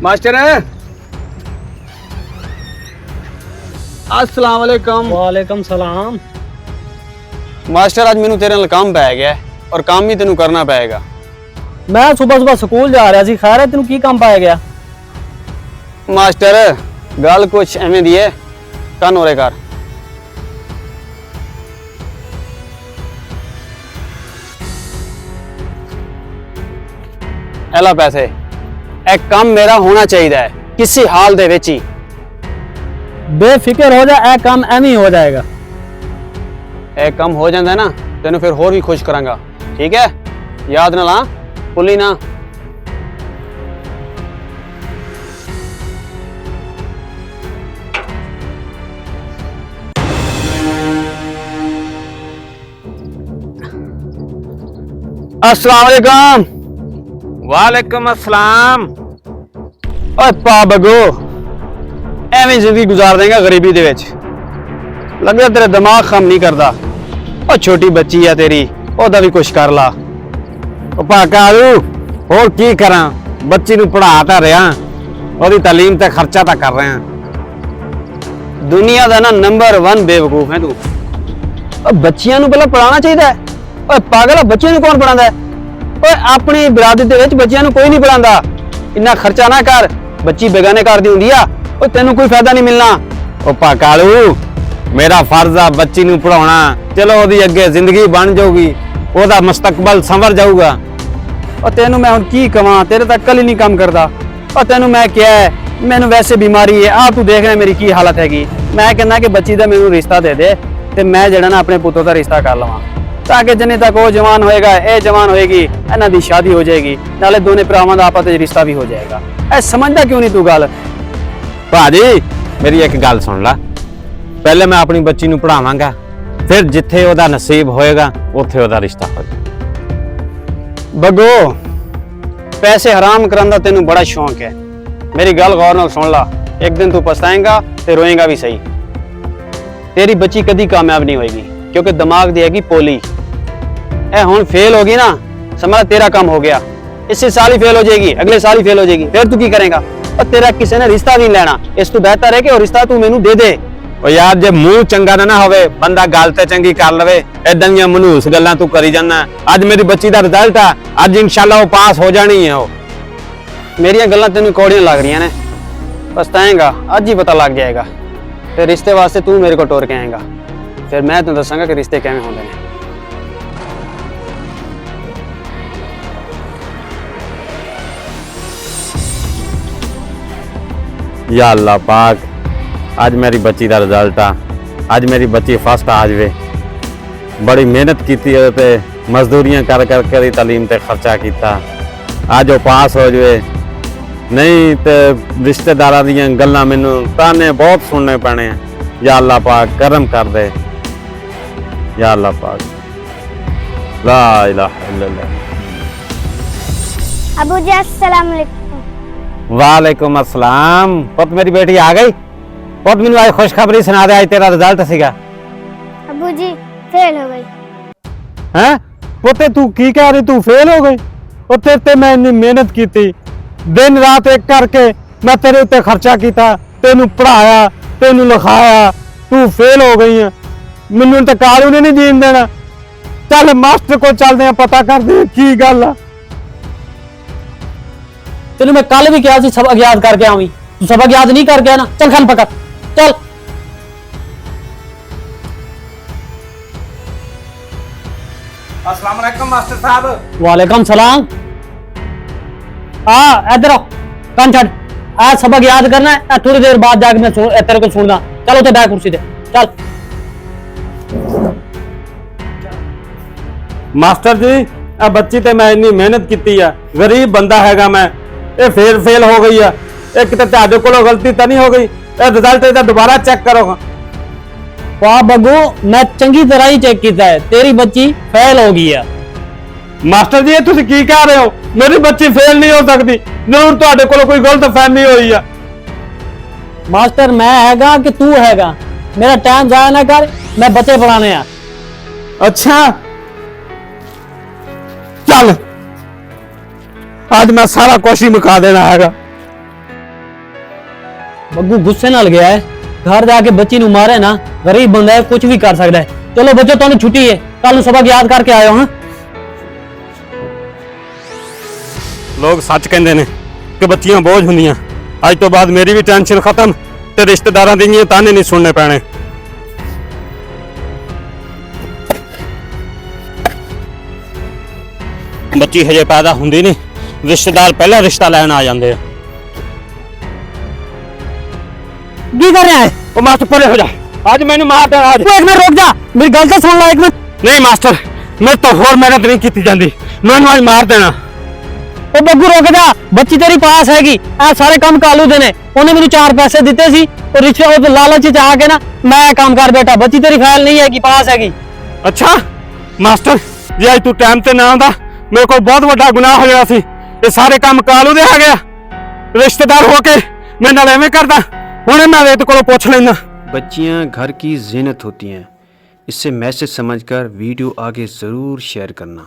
Master अस्सलाम वालेकुम। वालेकुम सलाम। मास्टर आज मैनू तेरे नाल काम पै गया और काम भी तेनू करना पेगा। मैं सुबह सुबह स्कूल जा रहा सी। खैर है, तेनू की काम पाया गया? मास्टर गल कुछ एवें दी है, कन होरे कर। एला पैसे, एक काम मेरा होना चाहिए किसी हाल दे विच ही। बेफिक्र हो जा, ए काम एवं ही हो जाएगा। एक काम हो जाता है ना, तेन फिर होर भी खुश करांगा, ठीक है? याद ना ला, भुली ना। अस्सलाम वालेकुम। वालेकुम अस्सलाम। ओए पा बगो, एवें जिंदगी गुजार देगा गरीबी दे विच? लगदा तेरा दिमाग काम नहीं करता। ओ छोटी बच्ची है तेरी, ओदा भी कुछ कर ला। ओ पा कालू, होर की करा? बच्ची नू पढ़ा तां रहा, ओदी तालीम ते खर्चा तां कर रहा। दुनिया दा ना नंबर 1 बेवकूफ है तू। ओ बच्चियां नू पहला पढ़ाना चाहिए। ओए पागल, बच्चियां नू कौन पढ़ांदा है? ओए अपनी बरादरी दे विच बच्चियां नू कोई नहीं पढ़ांदा। इन्ना खर्चा ना कर, बच्ची बेगाने घर दी हुंदी आ, ओ तेनू कोई फायदा नहीं मिलना। ओ पा कालू, मेरा फर्ज आ बच्ची नू पढ़ाउणा। चलो ओदी अगे जिंदगी बन जाऊगी, ओदा मुस्तकबल संवर जाऊगा। और तेनू मैं हुण की कवां, तेरे तक कल ही नहीं काम करदा। और तेनू मैं क्या है, मैनू वैसे बीमारी है, आ तू देख रहा मेरी की हालत हैगी। मैं कहना कि बच्ची दा मैनू रिश्ता दे दे ते मैं जड़ा ना अपने पुत्तर दा रिश्ता कर लवां, ताकि जिन्ने तक वो जवान होएगा, ए जवान होएगी, इन्हां दी शादी हो जाएगी, नाले दोने भरावां दा आपस विच रिश्ता भी हो जाएगा। ऐ समझदा क्यों नहीं तू गल? भाजी मेरी एक गल सुन ला, पहले मैं अपनी बच्ची नू पढ़ावांगा, फिर जिथे ओदा नसीब होएगा उत्थे ओदा रिश्ता हो जाएगा। बगो, पैसे हराम करन दा तेनू बड़ा शौक है। मेरी गल गौर नाल सुन ला, एक दिन तू पछताएगा ते रोएगा भी सही। तेरी बच्ची कदी कामयाब नहीं होएगी, क्योंकि दिमाग दी हैगी पोली। ए हुण फेल होगी ना, समझ तेरा काम हो गया। इसी साल ही फेल हो जाएगी, अगले साल ही फेल हो जाएगी, फिर तू की करेगा? और तेरा किसी ने रिश्ता नहीं लेना, इस तू बेहतर है कि वो रिश्ता तू मैनू दे दे। ओ यार, जे मुंह चंगा ना होवे, बंदा गल ते चंगी कर लवे, इदां दी मनूस गल्लां तू करी जाना। अज मेरी बच्ची दा रिजल्ट आ, अज इंशाल्लाह वो पास हो जानी है। वो मेरियां गल्लां तेनू कौड़ियां लग रही ने, पछताएगा अज ही पता लग जाएगा। ते रिश्ते वास्ते तू मेरे को टोर के आएगा, फिर मैं तेन दसांगा कि रिश्ते किवें होंदे ने। या अल्लाह पाक, आज मेरी बच्ची का रिजल्ट आ, आज मेरी बच्ची फर्स्ट आ जाए। बड़ी मेहनत की ते मजदूरियां कर कर तालीम ते खर्चा किया, आज वो पास हो जाए। नहीं तो रिश्तेदारां दीयां गल्लां मैनू ताने बहुत सुनने पैने हैं। या अल्लाह पाक करम कर दे, या अल्लाह पाक। ला इलाहा इल्लल्लाह। अबू जी अस्सलाम वालेकुम। वालेकुम अस्सलाम। पुत मेरी बेटी आ गई? पुत मैनू आज खुशखबरी सुना दे, आज तेरा रिजल्ट सीगा। अबू जी फेल हो गई। हैं पुते, तू की कह रही? तू फेल हो गई? तेरे ते मैं इन्नी मेहनत की, दिन रात एक करके मैं तेरे उत्ते खर्चा किया, तेनू पढ़ाया, तेनू लिखाया, तू फेल हो गई है। मैनू तो कालू ने नहीं जीन देना। चल मास्टर को चलते हैं, पता करते हैं की गल आ। तेनू मैं कल भी कहा सबक याद करके आवी, तू सबक याद नहीं करके ना। चल खान पकड़, चल। अस्सलाम वालेकुम मास्टर साहब। वालेकुम सलाम। हाँ इधर आओ, कान छड़। आज सबक याद करना है, थोड़ी देर बाद जाके मैं तेरे को सुनना। चलो तो बैठ कुर्सी दे, चल। मास्टर जी, आ बच्ची ते मैं इन्नी मेहनत की है, गरीब बंदा हैगा मैं, ये फिर फेल हो गई है। एक तो तुहाडे कोलों गलती तो नहीं हो गई, रिजल्ट इहदा दोबारा चेक करो। वाह बग्गू, मैं चंगी तरह ही चेक किया है, तेरी बच्ची फेल हो गई है। मास्टर जी, ये तुसीं की कह रहे हो? मेरी बच्ची फेल नहीं हो सकती, जरूर तुहाडे कोलों कोई गलतफहमी हुई है। मास्टर मैं हैगा कि तू हैगा? मेरा टाइम जाया ना कर, मैं बच्चे पढ़ाने आ। अच्छा चल, आज मैं सारा कुछ ही मुका देना हैगा। ਬੱਗੂ ਗੁੱਸੇ ਨਾਲ ਗਿਆ ਹੈ ਘਰ ਜਾ ਕੇ ਬੱਚੀ ਨੂੰ ਮਾਰੇ ਨਾ ਗਰੀਬ ਬੰਦਾ ਹੈ ਕੁਝ ਵੀ ਕਰ ਸਕਦਾ ਹੈ ਚਲੋ ਬੱਚੋ ਤੁਹਾਨੂੰ ਛੁੱਟੀ ਹੈ ਕੱਲ ਨੂੰ ਸਬਕ ਯਾਦ ਕਰਕੇ ਆਇਓ ਹਾਂ ਲੋਕ ਸੱਚ ਕਹਿੰਦੇ ਨੇ ਕਿ ਬੱਚੀਆਂ ਬੋਝ ਹੁੰਦੀਆਂ ਅੱਜ ਤੋਂ ਬਾਅਦ ਮੇਰੀ ਵੀ ਟੈਨਸ਼ਨ ਖਤਮ ਤੇ ਰਿਸ਼ਤੇਦਾਰਾਂ ਦੀਆਂ ਤਾਨੇ ਨਹੀਂ ਸੁਣਨੇ ਪੈਣੇ ਬੱਚੀ ਹਜੇ ਪੈਦਾ ਹੁੰਦੀ ਨਹੀਂ ਰਿਸ਼ਤੇਦਾਰ ਪਹਿਲਾਂ ਰਿਸ਼ਤਾ ਲੈਣ ਆ ਜਾਂਦੇ ਆ ਕੀ ਕਰ ਰਿਹਾ ਹੈ ਉਹ ਮਾਸਟਰ ਪਰੇ ਹੋ ਜਾ ਅੱਜ ਮੈਨੂੰ ਮਾਰ ਦੇਣਾ ਅੱਜ ਤੂੰ ਇੱਕ ਮਿੰਟ ਰੁਕ ਜਾ ਮੇਰੀ ਗੱਲ ਤਾਂ ਸੁਣ ਲੈ ਇੱਕ ਮਿੰਟ ਨਹੀਂ ਮਾਸਟਰ ਮੇਰੇ ਤੋਂ ਹੋਰ ਮਿਹਨਤ ਨਹੀਂ ਕੀਤੀ ਜਾਂਦੀ ਮੈਨੂੰ ਅੱਜ ਮਾਰ ਦੇਣਾ ਉਹ ਬੱਗੂ ਰੁਕ ਜਾ ਬੱਚੀ ਤੇਰੀ ਪਾਸ ਹੈਗੀ ਇਹ ਸਾਰੇ ਕੰਮ ਕਾਲੂ ਦੇ ਨੇ ਉਹਨੇ ਮੈਨੂੰ 4 ਪੈਸੇ ਦਿੱਤੇ ਸੀ ਉਹ ਰਿਸ਼ਤੇ ਉਹ ਲਾਲਚ ਚ ਆ ਕੇ ਨਾ ਮੈਂ ਕੰਮ ਕਰ ਬੈਠਾ ਬੱਚੀ ਤੇਰੀ ਫਾਈਲ ਨਹੀਂ ਹੈਗੀ ਪਾਸ ਹੈਗੀ ਅੱਛਾ ਮਾਸਟਰ ਜੇ ਅੱਜ ਤੂੰ ਟਾਈਮ ਤੇ ਨਾ ਆਉਂਦਾ ਮੇਰੇ ਕੋਲ ਬਹੁਤ ਵੱਡਾ ਗੁਨਾਹ ਹੋ ਜਾਣਾ ਸੀ ਇਹ ਸਾਰੇ ਕੰਮ ਕਾਲੂ ਦੇ ਆ ਗਿਆ ਰਿਸ਼ਤੇਦਾਰ ਹੋ ਕੇ ਮੇਰੇ ਨਾਲ ਐਵੇਂ ਕਰਦਾ ਹੁਣੇ मैं रेत को पूछ लेना बच्चियां घर की जीनत होती हैं। इससे मैसेज समझकर वीडियो आगे ज़रूर शेयर करना।